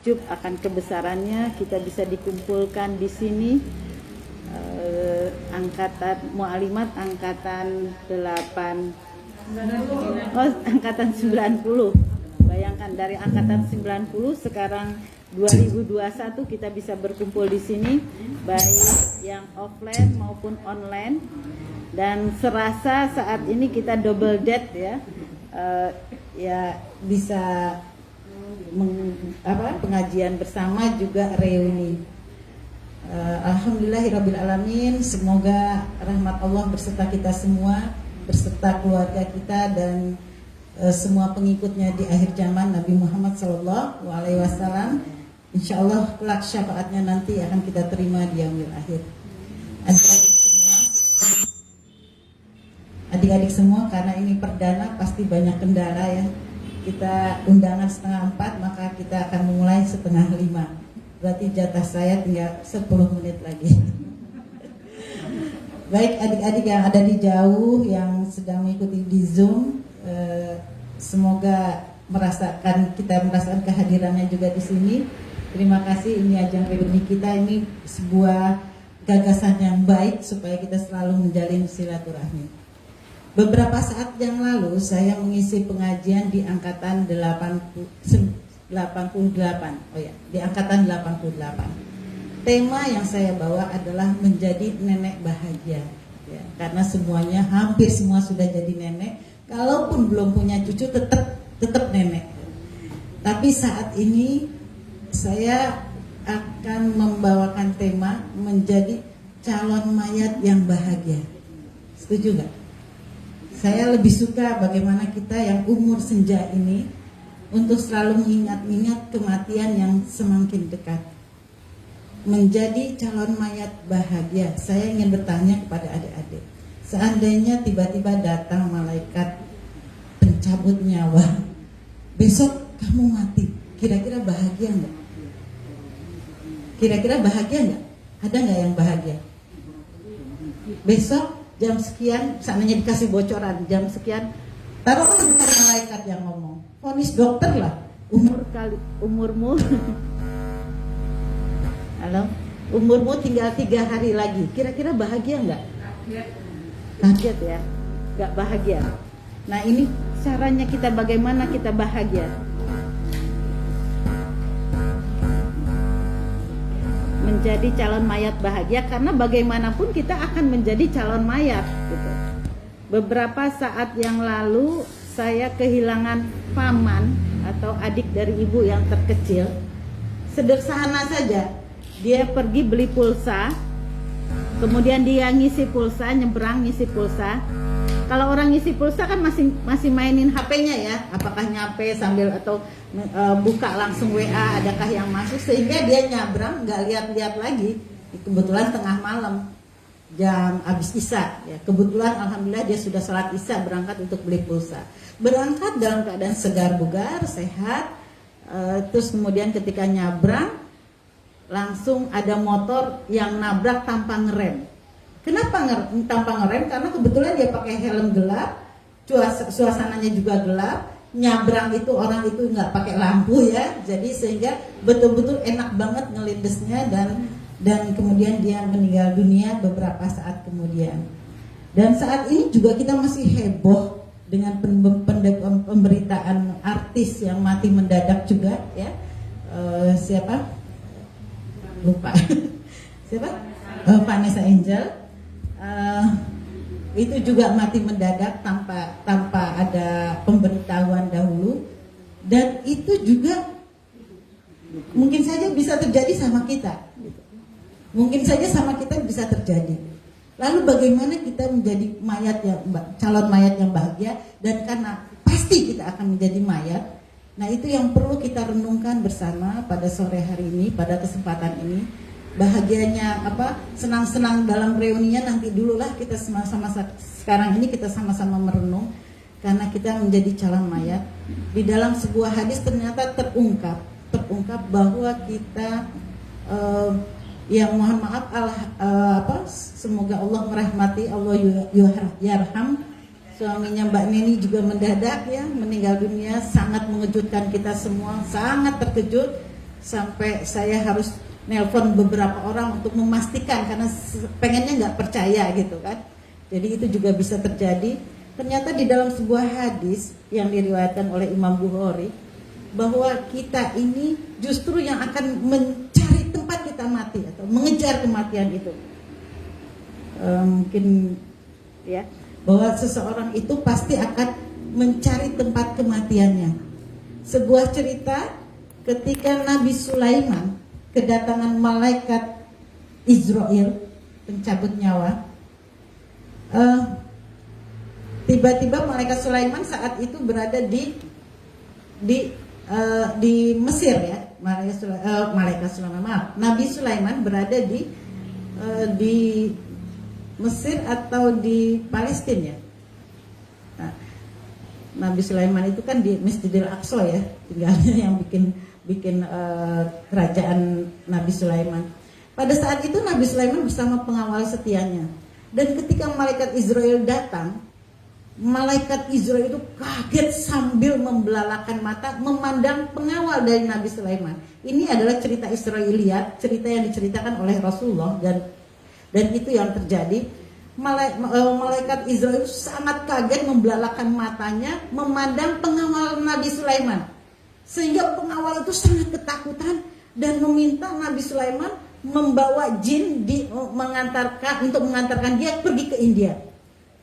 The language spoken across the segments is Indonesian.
takjub akan kebesarannya kita bisa dikumpulkan di sini. Angkatan Mu'alimat angkatan 8 angkatan 90. Bayangkan dari angkatan 90 sekarang 2021 kita bisa berkumpul di sini baik yang offline maupun online, dan serasa saat ini kita double date ya. Ya bisa pengajian bersama juga reuni. Alhamdulillahirrabbilalamin. Semoga rahmat Allah berserta kita semua, berserta keluarga kita dan semua pengikutnya di akhir zaman Nabi Muhammad SAW. Insya Allah kelak syafaatnya nanti akan kita terima di yaumil akhir. Adik-adik semua, karena ini perdana pasti banyak kendala ya. Kita undangan 3:30, maka kita akan memulai 4:30. Berarti jatah saya tinggal 10 menit lagi. Baik adik-adik yang ada di jauh, yang sedang mengikuti di Zoom, semoga kita merasakan kehadirannya juga di sini. Terima kasih, ini ajang reuni kita, ini sebuah gagasan yang baik supaya kita selalu menjalin silaturahmi. Beberapa saat yang lalu saya mengisi pengajian di angkatan 88. Di angkatan 88. Tema yang saya bawa adalah menjadi nenek bahagia ya, karena semuanya hampir semua sudah jadi nenek. Kalaupun belum punya cucu tetap nenek. Tapi saat ini saya akan membawakan tema menjadi calon mayat yang bahagia. Setuju nggak? Saya lebih suka bagaimana kita yang umur senja ini untuk selalu mengingat-ingat kematian yang semakin dekat. Menjadi calon mayat bahagia. Saya ingin bertanya kepada adik-adik, seandainya tiba-tiba datang malaikat pencabut nyawa, besok kamu mati, kira-kira bahagia enggak? Kira-kira bahagia enggak? Ada enggak yang bahagia? Besok jam sekian, seandainya dikasih bocoran, jam sekian, taruhlah bukan malaikat yang ngomong, vonis dokter lah, umurmu halo, umurmu tinggal 3 hari lagi, kira-kira bahagia enggak? Kaget ya, enggak bahagia. Nah ini caranya kita, bagaimana kita bahagia. Menjadi calon mayat bahagia, karena bagaimanapun kita akan menjadi calon mayat gitu. Beberapa saat yang lalu saya kehilangan paman atau adik dari ibu yang terkecil. Sederhana saja, dia pergi beli pulsa, kemudian dia ngisi pulsa, nyebrang ngisi pulsa. Kalau orang ngisi pulsa kan masih mainin HP-nya ya, apakah nyampe sambil atau buka langsung WA adakah yang masuk, sehingga dia nyabrang nggak lihat-lihat lagi. Kebetulan tengah malam, jam habis isya ya, kebetulan alhamdulillah dia sudah sholat isya, berangkat untuk beli pulsa. Berangkat dalam keadaan segar bugar, sehat. Terus kemudian ketika nyabrang, langsung ada motor yang nabrak tanpa ngerem. Kenapa tanpa ngerem? Karena kebetulan dia pakai helm gelap, suasananya juga gelap, nyabrang itu orang itu nggak pakai lampu ya, jadi sehingga betul-betul enak banget ngelindesnya, dan kemudian dia meninggal dunia beberapa saat kemudian. Dan saat ini juga kita masih heboh dengan pemberitaan artis yang mati mendadak juga ya. Siapa? Lupa. Siapa? Vanessa Angel. Itu juga mati mendadak tanpa ada pemberitahuan dahulu, dan itu juga mungkin saja bisa terjadi sama kita. Mungkin saja sama kita bisa terjadi. Lalu bagaimana kita menjadi calon mayat yang bahagia, dan karena pasti kita akan menjadi mayat. Nah itu yang perlu kita renungkan bersama pada sore hari ini, pada kesempatan ini. Bahagianya senang-senang dalam reuninya nanti dululah, kita sama-sama sekarang ini kita sama-sama merenung, karena kita menjadi calon mayat. Di dalam sebuah hadis ternyata terungkap bahwa kita yang mohon maaf semoga Allah merahmati, Allah yarham, suaminya Mbak Neni juga mendadak ya meninggal dunia, sangat mengejutkan kita semua, sangat terkejut. sampai saya harus nelpon beberapa orang untuk memastikan karena pengennya nggak percaya gitu kan. Jadi itu juga bisa terjadi. Ternyata di dalam sebuah hadis yang diriwayatkan oleh Imam Bukhari bahwa kita ini justru yang akan mencari tempat kita mati atau mengejar kematian itu. Mungkin ya, bahwa seseorang itu pasti akan mencari tempat kematiannya. Sebuah cerita ketika Nabi Sulaiman kedatangan malaikat Israel pencabut nyawa, tiba-tiba malaikat Sulaiman saat itu berada di Mesir ya. Nabi Sulaiman berada di Mesir atau di Palestina ya. Nah, Nabi Sulaiman itu kan di Masjidil Aqsa ya, tinggalnya yang bikin kerajaan Nabi Sulaiman. Pada saat itu Nabi Sulaiman bersama pengawal setianya. Dan ketika malaikat Israel datang, malaikat Israel itu kaget sambil membelalakan mata memandang pengawal dari Nabi Sulaiman. Ini adalah cerita Israiliyat, cerita yang diceritakan oleh Rasulullah dan itu yang terjadi. Malaikat Israel sangat kaget membelalakan matanya memandang pengawal Nabi Sulaiman, sehingga pengawal itu sangat ketakutan dan meminta Nabi Sulaiman membawa jin untuk mengantarkan dia pergi ke India.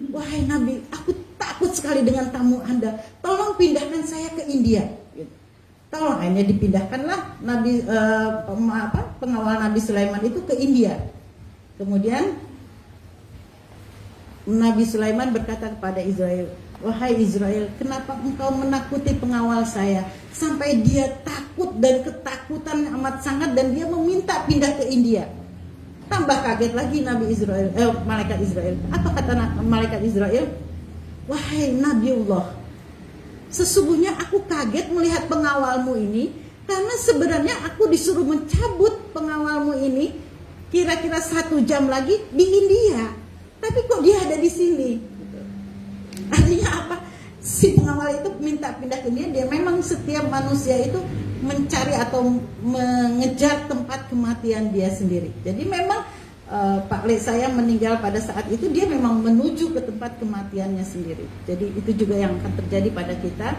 Wahai Nabi, aku takut sekali dengan tamu Anda, tolong pindahkan saya ke India. Tolong, akhirnya dipindahkanlah pengawal Nabi Sulaiman itu ke India. Kemudian Nabi Sulaiman berkata kepada Israel, wahai Israel, kenapa engkau menakuti pengawal saya sampai dia takut dan ketakutan amat sangat dan dia meminta pindah ke India. Tambah kaget lagi malaikat Israel. Apa kata malaikat Israel? Wahai Nabiullah, sesungguhnya aku kaget melihat pengawalmu ini, karena sebenarnya aku disuruh mencabut pengawalmu ini kira-kira 1 jam lagi di India, tapi kok dia ada di sini? Artinya apa? Si pengawal itu minta pindah ke India. Dia memang setiap manusia itu mencari atau mengejar tempat kematian dia sendiri. Jadi memang Pak Le saya meninggal pada saat itu, dia memang menuju ke tempat kematiannya sendiri. Jadi itu juga yang akan terjadi pada kita.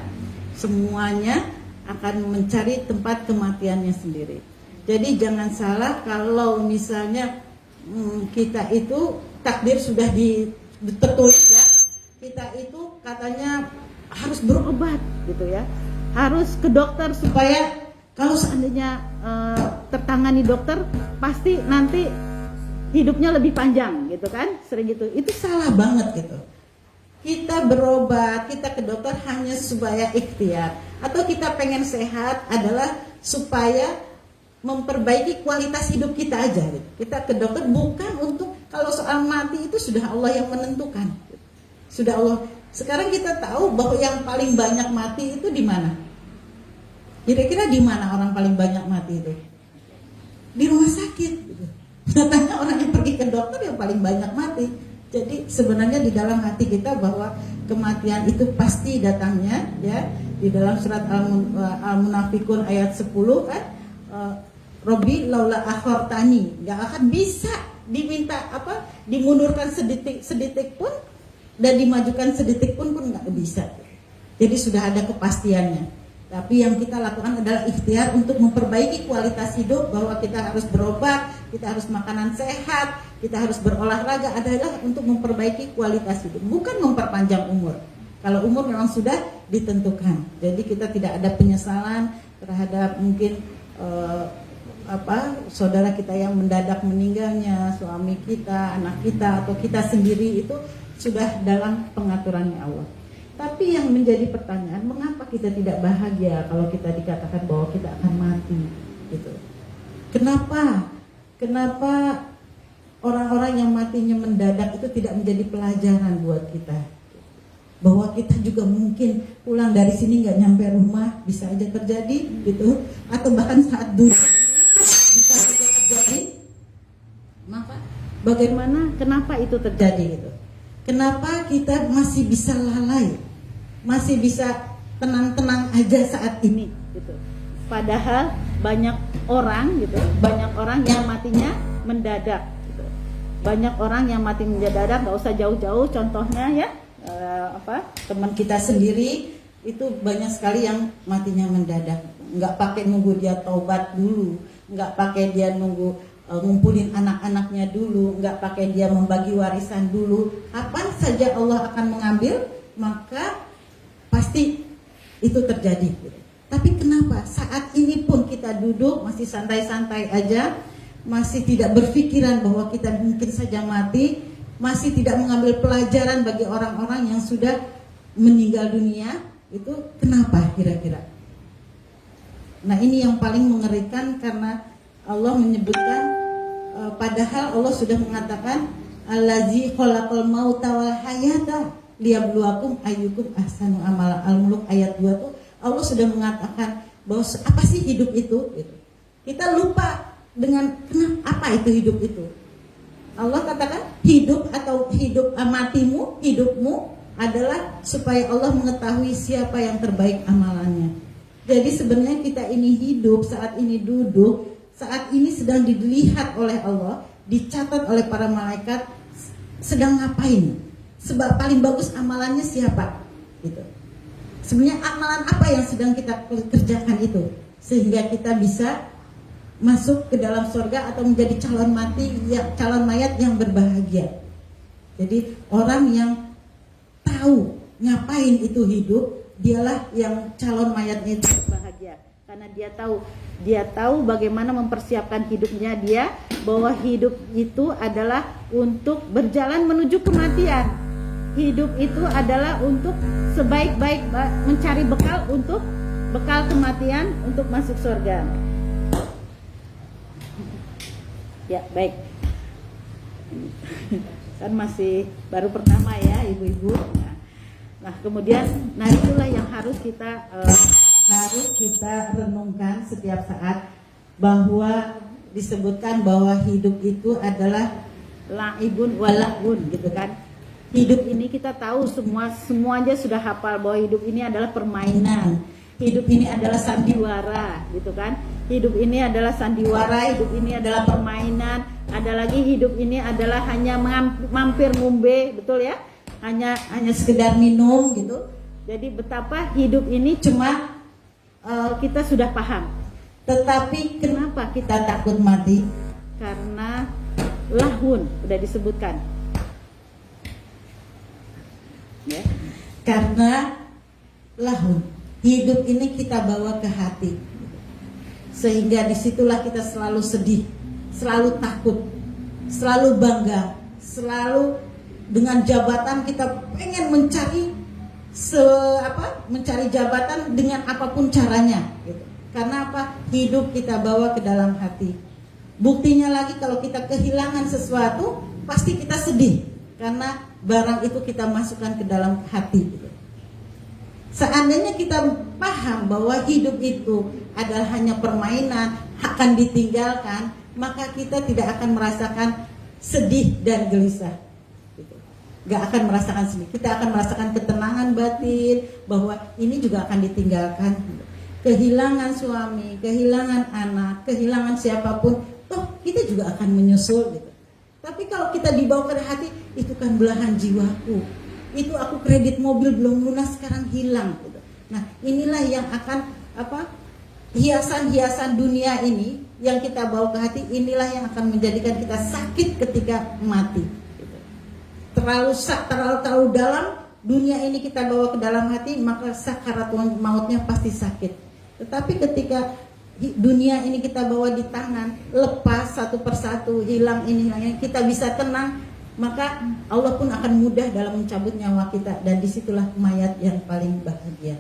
Semuanya akan mencari tempat kematiannya sendiri. Jadi jangan salah kalau misalnya kita itu takdir sudah tertulis ya. Kita itu katanya harus berobat gitu ya. Harus ke dokter supaya kalau seandainya tertangani dokter pasti nanti hidupnya lebih panjang gitu kan. Sering gitu. Itu salah banget gitu. Kita berobat, kita ke dokter hanya supaya ikhtiar, atau kita pengen sehat adalah supaya memperbaiki kualitas hidup kita aja gitu. Kita ke dokter bukan untuk, kalau soal mati itu sudah Allah yang menentukan. Sudah Allah. Sekarang kita tahu bahwa yang paling banyak mati itu di mana? Kira-kira di mana orang paling banyak mati itu? Di rumah sakit gitu. Katanya orang yang pergi ke dokter yang paling banyak mati. Jadi sebenarnya di dalam hati kita bahwa kematian itu pasti datangnya ya. Di dalam surat Al-Munafikun ayat 10 kan, Robi laula akhortani, nggak akan bisa diminta dimundurkan sedetik pun dan dimajukan sedetik pun nggak bisa. Jadi sudah ada kepastiannya. Tapi yang kita lakukan adalah ikhtiar untuk memperbaiki kualitas hidup, bahwa kita harus berobat, kita harus makanan sehat, kita harus berolahraga, adalah untuk memperbaiki kualitas hidup, bukan memperpanjang umur. Kalau umur memang sudah ditentukan, jadi kita tidak ada penyesalan terhadap mungkin saudara kita yang mendadak meninggalnya, suami kita, anak kita, atau kita sendiri, itu sudah dalam pengaturannya Allah. Tapi yang menjadi pertanyaan, mengapa kita tidak bahagia kalau kita dikatakan bahwa kita akan mati gitu. Kenapa orang-orang yang matinya mendadak itu tidak menjadi pelajaran buat kita, bahwa kita juga mungkin pulang dari sini nggak nyampe rumah, bisa aja terjadi gitu, atau bahkan saat dulu bisa saja terjadi. Maka bagaimana, kenapa itu terjadi gitu? Kenapa kita masih bisa lalai, masih bisa tenang-tenang aja saat ini gitu? Padahal banyak orang gitu, banyak orang yang matinya mendadak gitu. Banyak orang yang mati mendadak, nggak usah jauh-jauh, contohnya ya teman kita sendiri itu banyak sekali yang matinya mendadak, nggak pakai nunggu dia taubat dulu, nggak pakai dia nunggu ngumpulin anak-anaknya dulu, nggak pakai dia membagi warisan dulu. Kapan saja Allah akan mengambil, maka pasti itu terjadi. Tapi kenapa saat ini pun kita duduk masih santai-santai aja, masih tidak berpikiran bahwa kita mungkin saja mati, masih tidak mengambil pelajaran bagi orang-orang yang sudah meninggal dunia? Itu kenapa kira-kira? Nah, ini yang paling mengerikan, karena Allah menyebutkan padahal Allah sudah mengatakan allazi khalaqal mauta wal hayata liyabluwakum ayyukum ahsanu amala. Al-Mulk ayat 2 tuh Allah sudah mengatakan bahwa apa sih hidup itu gitu. Kita lupa dengan apa itu hidup itu. Allah katakan hidup atau matimu, hidupmu adalah supaya Allah mengetahui siapa yang terbaik amalannya. Jadi sebenarnya kita ini hidup, saat ini duduk, saat ini sedang dilihat oleh Allah, dicatat oleh para malaikat sedang ngapain. Sebab paling bagus amalannya siapa? Gitu. Sebenarnya amalan apa yang sedang kita kerjakan itu sehingga kita bisa masuk ke dalam surga atau menjadi calon mayat yang berbahagia. Jadi orang yang tahu ngapain itu hidup, dialah yang calon mayatnya itu berbahagia, karena dia tahu bagaimana mempersiapkan hidupnya dia, bahwa hidup itu adalah untuk berjalan menuju kematian. Hidup itu adalah untuk sebaik-baik mencari bekal kematian untuk masuk surga. Ya, baik. Kan masih baru pertama ya, ibu-ibu. Nah, kemudian itulah yang harus kita renungkan setiap saat, bahwa disebutkan bahwa hidup itu adalah laibun walahun gitu kan. Hidup ini kita tahu semuanya sudah hafal bahwa hidup ini adalah permainan. Hidup ini adalah sandiwara gitu kan. Hidup ini adalah sandiwara, hidup ini adalah permainan. Ada lagi hidup ini adalah hanya mampir ngombe, betul ya? Hanya sekedar minum gitu. Jadi betapa hidup ini cuma kita sudah paham. Tetapi kenapa kita takut mati? Karena lahun sudah disebutkan. Ya. Karena lahun, hidup ini kita bawa ke hati, sehingga disitulah kita selalu sedih, selalu takut, selalu bangga, selalu dengan jabatan kita pengen mencari jabatan dengan apapun caranya gitu. Karena apa? Hidup kita bawa ke dalam hati. Buktinya lagi, kalau kita kehilangan sesuatu pasti kita sedih, karena barang itu kita masukkan ke dalam hati gitu. Seandainya kita paham bahwa hidup itu adalah hanya permainan, akan ditinggalkan, maka kita tidak akan merasakan sedih dan gelisah gitu. Gak akan merasakan sedih, kita akan merasakan ketenangan batin bahwa ini juga akan ditinggalkan. Kehilangan suami, kehilangan anak, kehilangan siapapun, kita juga akan menyusul gitu. Tapi kalau kita dibawa ke hati, itu kan belahan jiwaku, itu aku kredit mobil belum lunas sekarang hilang gitu. Nah, inilah yang akan hiasan-hiasan dunia ini yang kita bawa ke hati, inilah yang akan menjadikan kita sakit ketika mati gitu. Terlalu dalam dunia ini kita bawa ke dalam hati, maka sakaratul mautnya pasti sakit. Tetapi ketika dunia ini kita bawa di tangan, lepas satu persatu, hilang ini, kita bisa tenang, maka Allah pun akan mudah dalam mencabut nyawa kita, dan disitulah mayat yang paling bahagia.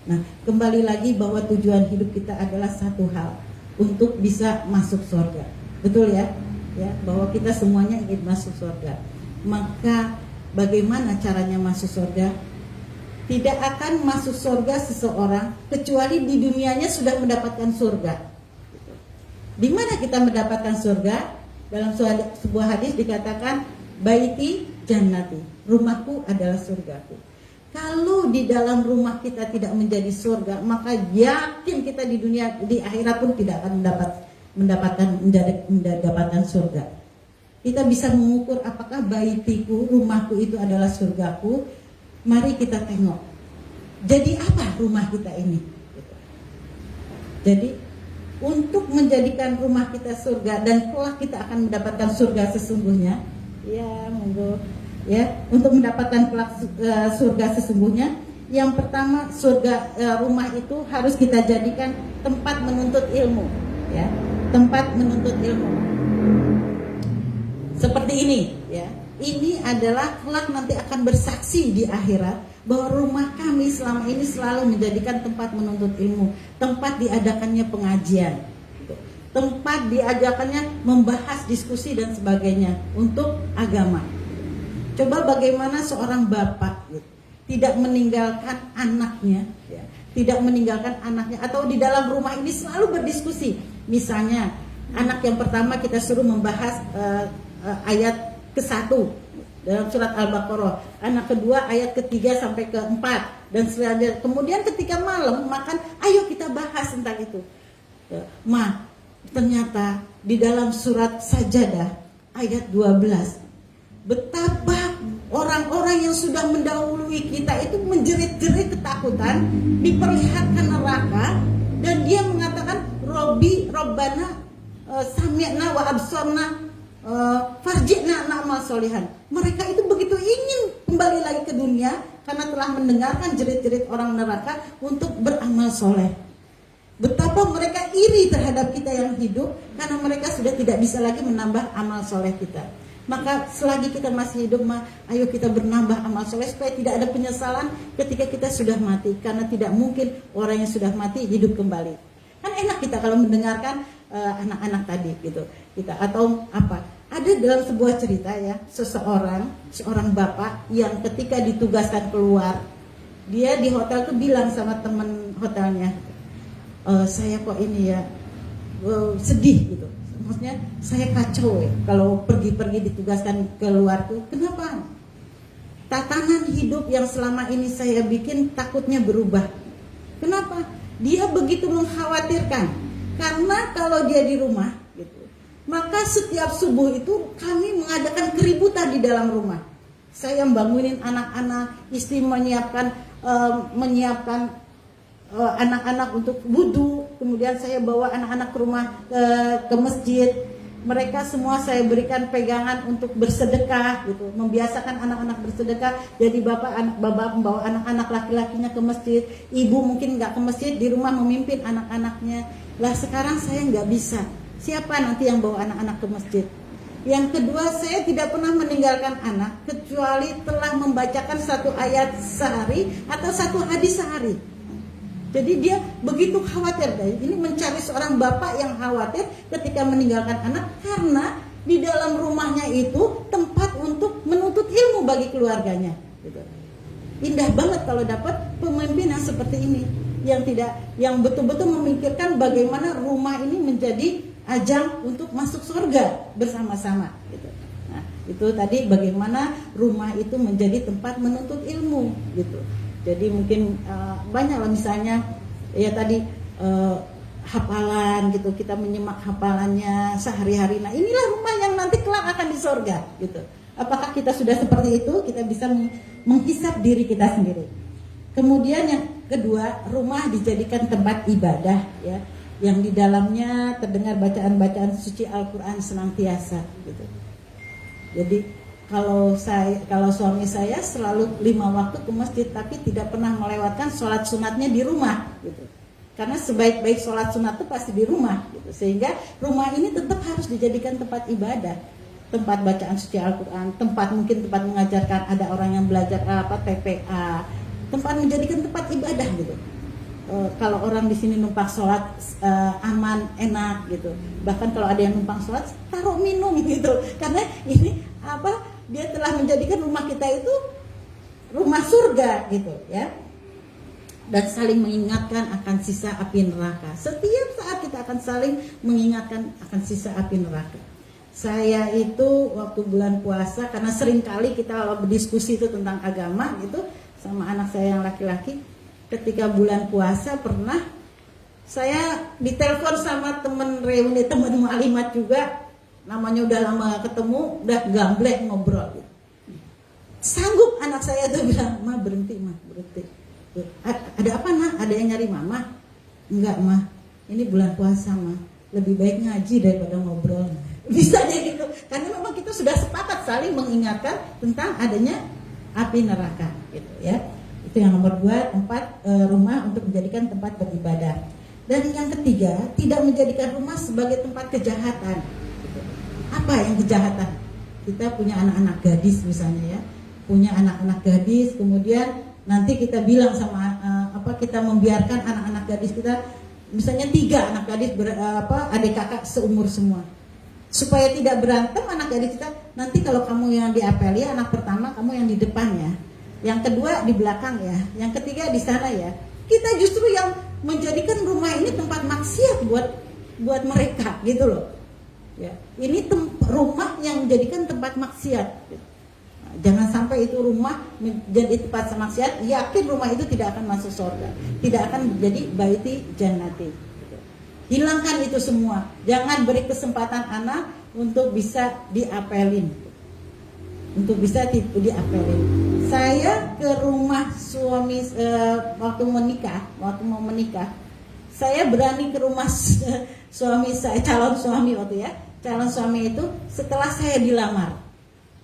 Nah, kembali lagi bahwa tujuan hidup kita adalah satu hal, untuk bisa masuk surga, betul ya? Ya, bahwa kita semuanya ingin masuk surga. Maka bagaimana caranya masuk surga? Tidak akan masuk surga seseorang kecuali di dunianya sudah mendapatkan surga. Di mana kita mendapatkan surga? Dalam sebuah hadis dikatakan, baiti jannati, rumahku adalah surgaku. Kalau di dalam rumah kita tidak menjadi surga, maka yakin kita di dunia, di akhirat pun tidak akan mendapatkan surga. Kita bisa mengukur apakah baitiku, rumahku itu adalah surgaku. Mari kita tengok. Jadi apa rumah kita ini? Jadi untuk menjadikan rumah kita surga dan kelak kita akan mendapatkan surga sesungguhnya. Ya, monggo. Ya, untuk mendapatkan surga sesungguhnya, yang pertama rumah itu harus kita jadikan tempat menuntut ilmu, ya, tempat menuntut ilmu. Seperti ini, ya. Ini adalah kelak nanti akan bersaksi di akhirat bahwa rumah kami selama ini selalu menjadikan tempat menuntut ilmu, tempat diadakannya pengajian, tempat diadakannya membahas diskusi dan sebagainya untuk agama. Coba bagaimana seorang bapak tidak meninggalkan anaknya, ya, tidak meninggalkan anaknya, atau di dalam rumah ini selalu berdiskusi. Misalnya anak yang pertama kita suruh membahas ayat ke-1 dalam surat Al-Baqarah, anak kedua ayat ke-3 sampai ke-4, dan selanjutnya. Kemudian ketika malam makan, ayo kita bahas tentang itu. Ma, ternyata di dalam surat Sajadah ayat 12, betapa orang-orang yang sudah mendahului kita itu menjerit-jerit ketakutan, diperlihatkan neraka, dan dia mengatakan Robbana sami'na wa absorna farji'na na'mal solihan. Mereka itu begitu ingin kembali lagi ke dunia karena telah mendengarkan jerit-jerit orang neraka untuk beramal soleh. Betapa mereka iri terhadap kita yang hidup karena mereka sudah tidak bisa lagi menambah amal soleh kita. Maka selagi kita masih hidup, ayo kita bernambah amal soleh supaya tidak ada penyesalan ketika kita sudah mati, karena tidak mungkin orang yang sudah mati hidup kembali. Kan enak kita kalau mendengarkan anak-anak tadi gitu. Kita atau apa? Ada dalam sebuah cerita, ya, seorang bapak yang ketika ditugaskan keluar, dia di hotel tuh bilang sama teman hotelnya, saya kok ini ya sedih gitu. Maksudnya saya kacau ya kalau pergi-pergi ditugaskan keluar tuh. Kenapa? Tatanan hidup yang selama ini saya bikin takutnya berubah. Kenapa? Dia begitu mengkhawatirkan. Karena kalau dia di rumah gitu, maka setiap subuh itu kami mengadakan keributan di dalam rumah. Saya bangunin anak-anak, istri menyiapkan anak-anak untuk wudu, kemudian saya bawa anak-anak ke rumah ke masjid. Mereka semua saya berikan pegangan untuk bersedekah gitu, membiasakan anak-anak bersedekah. Jadi bapak membawa anak-anak laki-lakinya ke masjid, ibu mungkin nggak ke masjid, di rumah memimpin anak-anaknya. Lah sekarang saya nggak bisa, siapa nanti yang bawa anak-anak ke masjid? Yang kedua, saya tidak pernah meninggalkan anak kecuali telah membacakan satu ayat sehari atau satu hadis sehari. Jadi dia begitu khawatir, ini mencari seorang bapak yang khawatir ketika meninggalkan anak, karena di dalam rumahnya itu tempat untuk menuntut ilmu bagi keluarganya. Gitu. Indah banget kalau dapat pemimpin yang seperti ini, yang betul-betul memikirkan bagaimana rumah ini menjadi ajang untuk masuk surga bersama-sama. Gitu. Nah, itu tadi bagaimana rumah itu menjadi tempat menuntut ilmu, gitu. Jadi mungkin banyak lah, misalnya ya tadi hafalan gitu, kita menyimak hafalannya sehari-hari. Nah inilah rumah yang nanti kelak akan di surga gitu. Apakah kita sudah seperti itu? Kita bisa menghisap diri kita sendiri. Kemudian yang kedua, rumah dijadikan tempat ibadah, ya, yang di dalamnya terdengar bacaan-bacaan suci Al-Quran senantiasa gitu. Jadi kalau suami saya selalu 5 waktu ke masjid, tapi tidak pernah melewatkan sholat sunatnya di rumah gitu. Karena sebaik-baik sholat sunat itu pasti di rumah gitu. Sehingga rumah ini tetap harus dijadikan tempat ibadah, tempat bacaan suci Al-Quran, tempat mengajarkan, ada orang yang belajar TPA, tempat menjadikan tempat ibadah gitu. Kalau orang di sini numpang sholat aman, enak gitu. Bahkan kalau ada yang numpang sholat, taruh minum gitu. Karena ini dia telah menjadikan rumah kita itu rumah surga gitu, ya. Dan saling mengingatkan akan sisa api neraka. Setiap saat kita akan saling mengingatkan akan sisa api neraka. Saya itu waktu bulan puasa, karena sering kali kita kalau berdiskusi itu tentang agama gitu, sama anak saya yang laki-laki. Ketika bulan puasa pernah saya ditelepon sama temen reuni, temen mualimat juga, namanya udah lama gak ketemu, udah gamblek ngobrol gitu. Sanggup anak saya tuh bilang, "Ma berhenti, Ma berhenti. Ada apa nak? Ada yang nyari mama?" "Enggak mah, ini bulan puasa mah, lebih baik ngaji daripada ngobrol." Bisa jadi gitu, karena memang kita sudah sepakat saling mengingatkan tentang adanya api neraka gitu ya. Itu yang nomor 2, tempat rumah untuk menjadikan tempat beribadah. Dan yang ketiga, tidak menjadikan rumah sebagai tempat kejahatan gitu. Apa yang kejahatan? Kita punya anak-anak gadis misalnya ya, punya anak-anak gadis, kemudian nanti kita bilang sama kita membiarkan anak-anak gadis kita, misalnya 3 anak gadis adik kakak seumur semua, supaya tidak berantem anak gadis kita. Nanti kalau kamu yang diapeli, anak pertama kamu yang di depan ya, yang kedua di belakang ya, yang ketiga di sana ya. Kita justru yang menjadikan rumah ini tempat maksiat buat mereka gitu loh ya. Ini rumah yang menjadikan tempat maksiat gitu. Jangan sampai itu rumah menjadi tempat maksiat, yakin rumah itu tidak akan masuk surga, tidak akan menjadi baiti jannati. Hilangkan itu semua. Jangan beri kesempatan anak untuk bisa diapelin, untuk bisa diapelin. Saya ke rumah suami waktu mau menikah, saya berani ke rumah suami saya, calon suami waktu ya, calon suami itu setelah saya dilamar.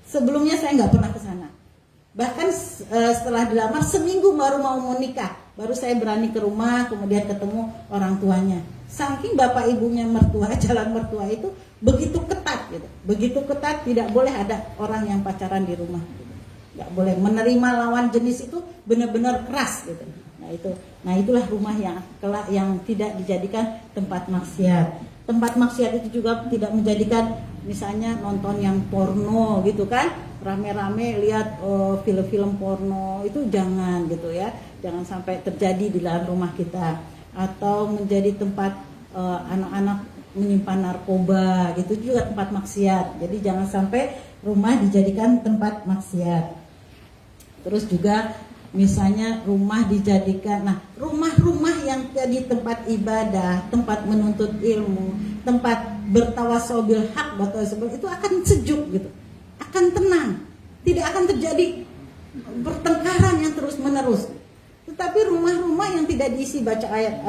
Sebelumnya saya nggak pernah ke sana. Bahkan setelah dilamar seminggu baru mau menikah, baru saya berani ke rumah, kemudian ketemu orang tuanya. Saking bapak ibunya mertua, calon mertua itu begitu ketat gitu, begitu ketat, tidak boleh ada orang yang pacaran di rumah. Nggak boleh, menerima lawan jenis itu benar-benar keras gitu. Nah itulah rumah yang tidak dijadikan tempat maksiat. Tempat maksiat itu juga tidak menjadikan misalnya nonton yang porno gitu kan, rame-rame lihat film-film porno, itu jangan gitu ya, jangan sampai terjadi di dalam rumah kita. Atau menjadi tempat anak-anak menyimpan narkoba, gitu juga tempat maksiat. Jadi jangan sampai rumah dijadikan tempat maksiat. Terus juga misalnya rumah dijadikan, rumah-rumah yang jadi tempat ibadah, tempat menuntut ilmu, tempat bertawassul bil haq, itu akan sejuk gitu, akan tenang, tidak akan terjadi pertengkaran yang terus menerus. Tetapi rumah-rumah yang tidak diisi baca ayat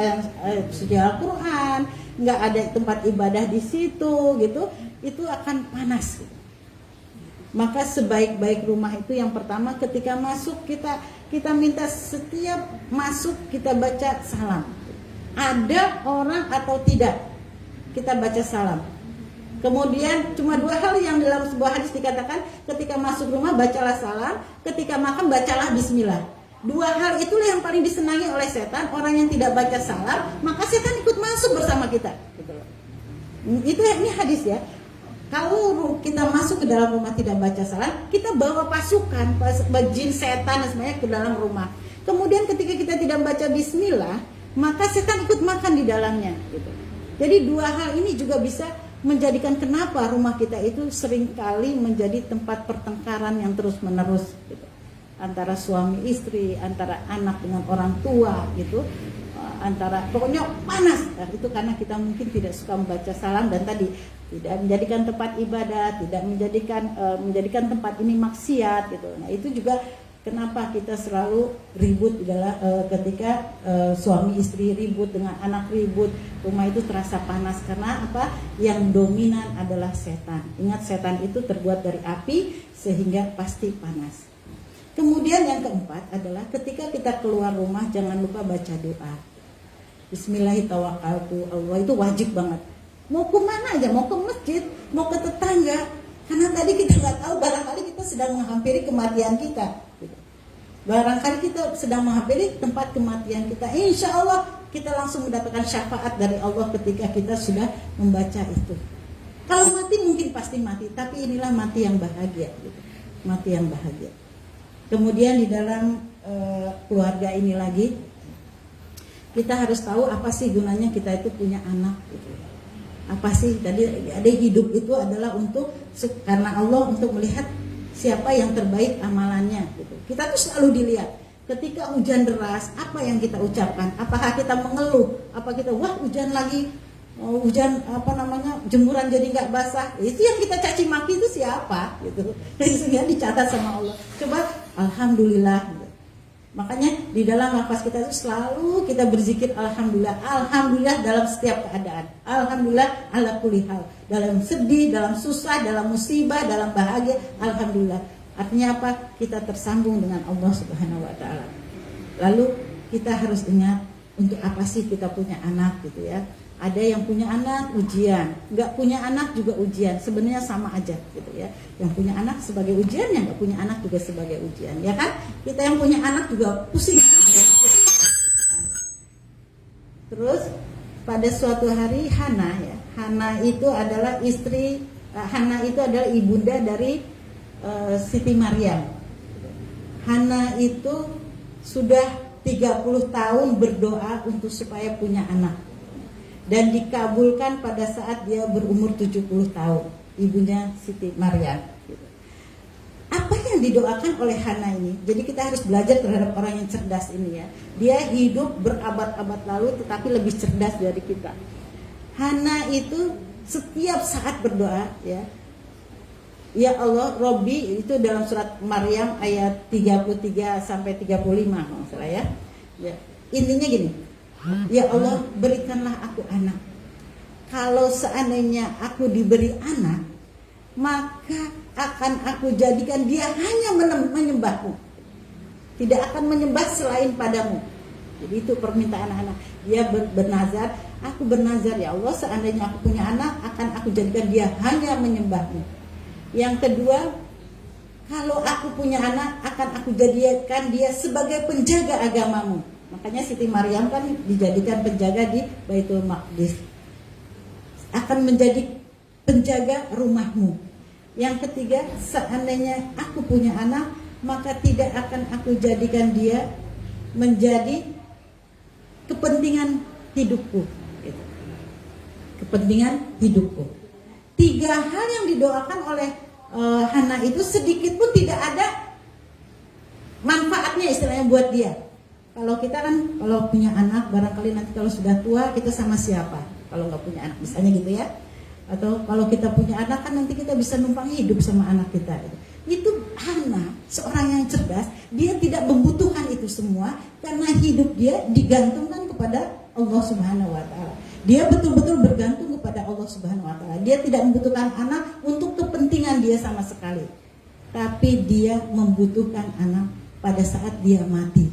suci Al-Quran, nggak ada tempat ibadah di situ gitu, itu akan panas gitu. Maka sebaik-baik rumah itu yang pertama, ketika masuk kita minta setiap masuk kita baca salam. Ada orang atau tidak, kita baca salam. Kemudian cuma 2 hal yang dalam sebuah hadis dikatakan, ketika masuk rumah bacalah salam, ketika makan bacalah bismillah. 2 hal itulah yang paling disenangi oleh setan. Orang yang tidak baca salam, maka setan ikut masuk bersama kita. Itu ini hadis ya. Kalau kita masuk ke dalam rumah tidak baca salam, kita bawa pasukan jin setan dan semuanya ke dalam rumah. Kemudian ketika kita tidak baca bismillah, maka setan ikut makan di dalamnya gitu. Jadi 2 hal ini juga bisa menjadikan kenapa rumah kita itu seringkali menjadi tempat pertengkaran yang terus menerus gitu. Antara suami istri, antara anak dengan orang tua gitu, antara pokoknya panas. Itu karena kita mungkin tidak suka membaca salam dan tadi tidak menjadikan tempat ibadah, tidak menjadikan tempat ini maksiat gitu. Nah itu juga kenapa kita selalu ribut ketika suami istri ribut, dengan anak ribut, rumah itu terasa panas karena apa? Yang dominan adalah setan. Ingat, setan itu terbuat dari api sehingga pasti panas. Kemudian yang keempat adalah ketika kita keluar rumah jangan lupa baca doa. Bismillahirrahmanirrahim, itu wajib banget. Mau ke mana aja, mau ke masjid, mau ke tetangga, karena tadi kita nggak tahu, barangkali kita sedang menghampiri kematian kita. Barangkali kita sedang menghampiri tempat kematian kita. Insya Allah kita langsung mendapatkan syafaat dari Allah ketika kita sudah membaca itu. Kalau mati mungkin pasti mati, tapi inilah mati yang bahagia, gitu. Mati yang bahagia. Kemudian di dalam keluarga ini lagi, kita harus tahu apa sih gunanya kita itu punya anak gitu. Apa sih tadi ada hidup itu adalah untuk karena Allah, untuk melihat siapa yang terbaik amalannya gitu. Kita tuh selalu dilihat. Ketika hujan deras, apa yang kita ucapkan? Apakah kita mengeluh? Apa kita, wah hujan lagi, hujan jemuran jadi nggak basah? Itu yang kita caci maki itu siapa? Gitu. Itu ya dicatat sama Allah. Coba, alhamdulillah. Makanya di dalam nafas kita itu selalu kita berzikir alhamdulillah, alhamdulillah dalam setiap keadaan, alhamdulillah ala kulli hal, dalam sedih, dalam susah, dalam musibah, dalam bahagia, alhamdulillah. Artinya apa? Kita tersambung dengan Allah Subhanahu wa taala. Lalu kita harus ingat untuk apa sih kita punya anak gitu ya. Ada yang punya anak ujian, nggak punya anak juga ujian. Sebenarnya sama aja gitu ya. Yang punya anak sebagai ujian, yang nggak punya anak juga sebagai ujian, ya kan? Kita yang punya anak juga pusing. Terus pada suatu hari Hana ya, Hana itu adalah istri, Hana itu adalah ibunda dari Siti Maryam. Hana itu sudah 30 tahun berdoa untuk supaya punya anak, dan dikabulkan pada saat dia berumur 70 tahun, ibunya Siti Maryam. Apa yang didoakan oleh Hana ini? Jadi kita harus belajar terhadap orang yang cerdas ini ya. Dia hidup berabad-abad lalu tetapi lebih cerdas dari kita. Hana itu setiap saat berdoa ya. Ya Allah, Robbi, itu dalam surat Maryam ayat 33 sampai 35 kalau salah ya. Ya. Intinya gini. Ya Allah, berikanlah aku anak. Kalau seandainya aku diberi anak, maka akan aku jadikan dia hanya menyembahmu. Tidak akan menyembah selain padamu. Jadi itu permintaan anak. Dia bernazar, aku bernazar ya Allah, seandainya aku punya anak, akan aku jadikan dia hanya menyembahmu. Yang kedua, kalau aku punya anak, akan aku jadikan dia sebagai penjaga agamamu. Makanya Siti Maryam kan dijadikan penjaga di Baitul Maqdis. Akan menjadi penjaga rumahmu. Yang ketiga, seandainya aku punya anak, maka tidak akan aku jadikan dia menjadi kepentingan hidupku. Kepentingan hidupku. 3 hal yang didoakan oleh Hana itu sedikit pun tidak ada manfaatnya istilahnya buat dia. Kalau kita kan kalau punya anak, barangkali nanti kalau sudah tua kita sama siapa kalau nggak punya anak, misalnya gitu ya. Atau kalau kita punya anak kan nanti kita bisa numpang hidup sama anak kita. Itu Hana, seorang yang cerdas, dia tidak membutuhkan itu semua karena hidup dia digantungkan kepada Allah Subhanahu wa taala. Dia betul-betul bergantung kepada Allah Subhanahu wa taala. Dia tidak membutuhkan anak untuk kepentingan dia sama sekali. Tapi dia membutuhkan anak pada saat dia mati.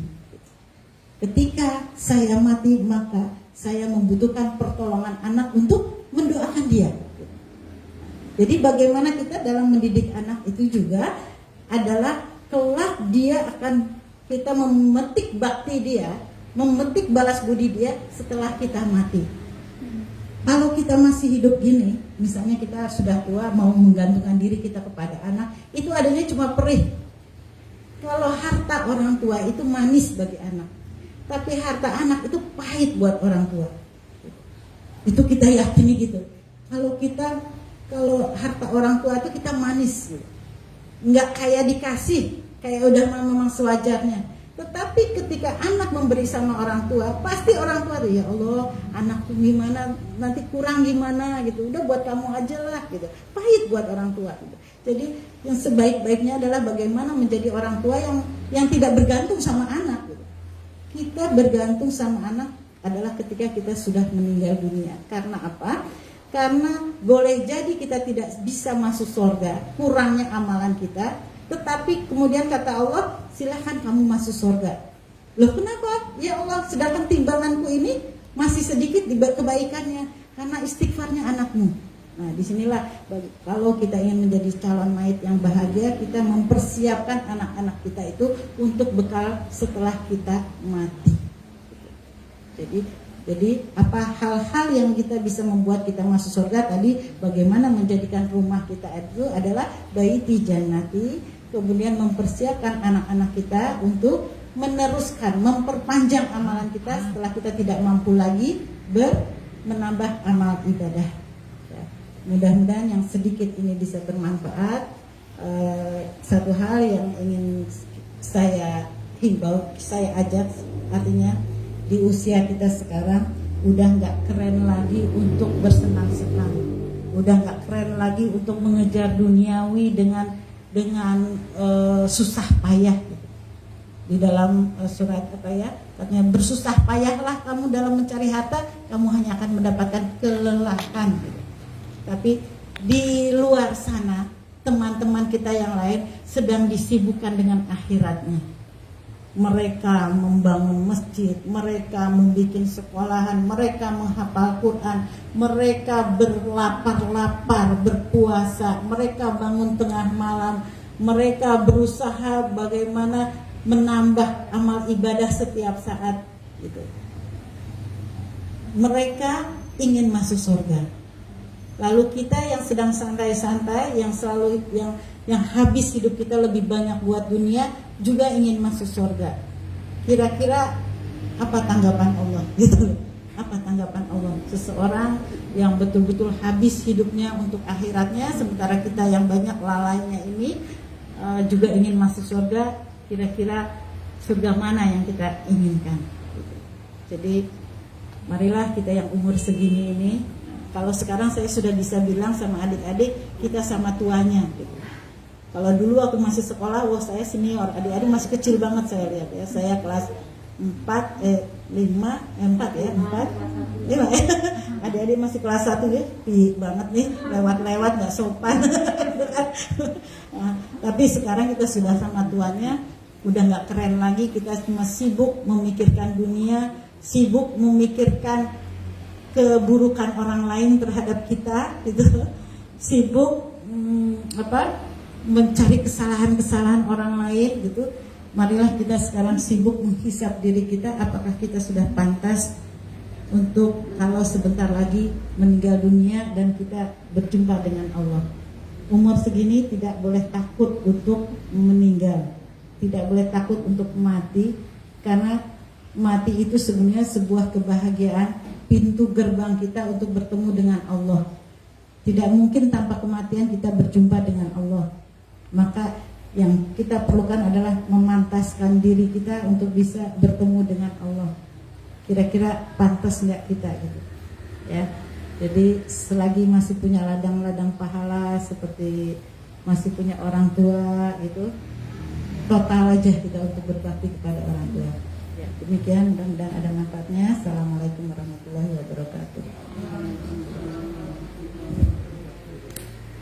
Ketika saya mati, maka saya membutuhkan pertolongan anak untuk mendoakan dia. Jadi bagaimana kita dalam mendidik anak itu juga adalah kelak dia akan kita memetik bakti dia, memetik balas budi dia setelah kita mati. Kalau kita masih hidup gini, misalnya kita sudah tua mau menggantungkan diri kita kepada anak, itu adanya cuma perih. Kalau harta orang tua itu manis bagi anak, tapi harta anak itu pahit buat orang tua. Itu kita yakini gitu. Kalau harta orang tua itu kita manis gitu. Nggak kayak dikasih, kayak udah memang sewajarnya. Tetapi ketika anak memberi sama orang tua, pasti orang tua tuh, ya Allah, anakku gimana, nanti kurang gimana gitu. Udah buat kamu aja lah gitu. Pahit buat orang tua gitu. Jadi yang sebaik-baiknya adalah bagaimana menjadi orang tua yang tidak bergantung sama anak gitu. Kita bergantung sama anak adalah ketika kita sudah meninggal dunia. Karena apa? Karena boleh jadi kita tidak bisa masuk surga, kurangnya amalan kita, tetapi kemudian kata Allah, silahkan kamu masuk surga. Loh kenapa? Ya Allah, sedangkan timbanganku ini masih sedikit kebaikannya karena istighfarnya anakmu. Nah disinilah kalau kita ingin menjadi calon mayit yang bahagia, kita mempersiapkan anak-anak kita itu untuk bekal setelah kita mati. Jadi apa hal-hal yang kita bisa membuat kita masuk surga tadi, bagaimana menjadikan rumah kita itu adalah baiti jannati, kemudian mempersiapkan anak-anak kita untuk meneruskan, memperpanjang amalan kita setelah kita tidak mampu lagi menambah amal ibadah. Ya, mudah-mudahan yang sedikit ini bisa bermanfaat. Satu hal yang ingin saya himbau, saya ajak, artinya di usia kita sekarang udah nggak keren lagi untuk bersenang-senang, udah nggak keren lagi untuk mengejar duniawi dengan susah payah. Di dalam surat apa ya, katanya bersusah payahlah kamu dalam mencari harta, kamu hanya akan mendapatkan kelelahan. Tapi di luar sana teman-teman kita yang lain sedang disibukkan dengan akhiratnya. Mereka membangun masjid, mereka membuat sekolahan, mereka menghafal Quran, mereka berlapar-lapar berpuasa, mereka bangun tengah malam, mereka berusaha bagaimana menambah amal ibadah setiap saat gitu. Mereka ingin masuk surga. Lalu kita yang sedang santai-santai, yang selalu yang habis hidup kita lebih banyak buat dunia, juga ingin masuk surga. Kira-kira apa tanggapan Allah gitu? Apa tanggapan Allah? Seseorang yang betul-betul habis hidupnya untuk akhiratnya, sementara kita yang banyak lalainya ini juga ingin masuk surga. Kira-kira surga mana yang kita inginkan? Jadi marilah kita yang umur segini ini, kalau sekarang saya sudah bisa bilang sama adik-adik, kita sama tuanya gitu. Kalau dulu aku masih sekolah, wah saya senior, adik-adik masih kecil banget saya lihat ya. Saya kelas 4 ya. Adik-adik masih kelas 1 ya. Pih banget nih, lewat-lewat enggak sopan. Tapi sekarang kita sudah sama tuanya, udah enggak keren lagi, kita cuma sibuk memikirkan dunia, sibuk memikirkan keburukan orang lain terhadap kita gitu. Sibuk mencari kesalahan-kesalahan orang lain gitu. Marilah kita sekarang sibuk menghisap diri kita, apakah kita sudah pantas untuk kalau sebentar lagi meninggal dunia dan kita berjumpa dengan Allah. Umur segini tidak boleh takut untuk meninggal, tidak boleh takut untuk mati, karena mati itu sebenarnya sebuah kebahagiaan, pintu gerbang kita untuk bertemu dengan Allah. Tidak mungkin tanpa kematian kita berjumpa dengan Allah. Maka yang kita perlukan adalah memantaskan diri kita untuk bisa bertemu dengan Allah. Kira-kira pantas nggak kita gitu ya. Jadi selagi masih punya ladang-ladang pahala, seperti masih punya orang tua itu, total aja kita untuk berbakti kepada orang tua ya. Demikian, mudah-mudahan ada manfaatnya. Assalamualaikum warahmatullahi wabarakatuh.